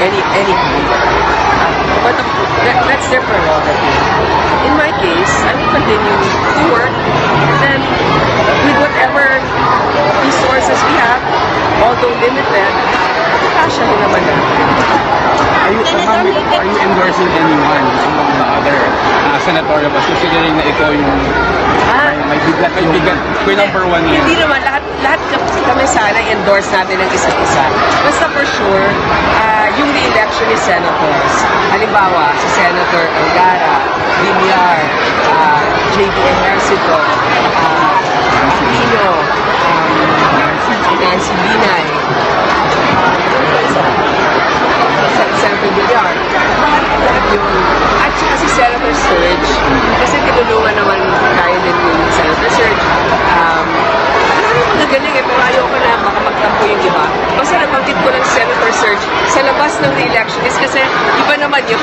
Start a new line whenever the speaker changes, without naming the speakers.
any candidate. But that's their prerogative. In my case, I will continue to work, then with whatever resources we have, although limited, kasyahin naman natin.
Are you endorsing anyone among the other senatorial bus? Considering na ikaw yung may bigat yung number one yun.
Hindi naman, lahat kami sana endorse natin ang isa't isa. Basta for sure, yung re-election ni senators, halimbawa, si Senator Angara, Villar, J.D. Ejercito, Aquino, Nancy Binay, Senator Villar, lahat yun. At saka si Senator Surge, kasi tinulungan naman tayo din yung Senator Surge. Maraming magagaling pero ayoko na baka magtampo yung iba. Basta nabanggit ko ng Senator Surge sa labas ng re-election is kasi iba naman yung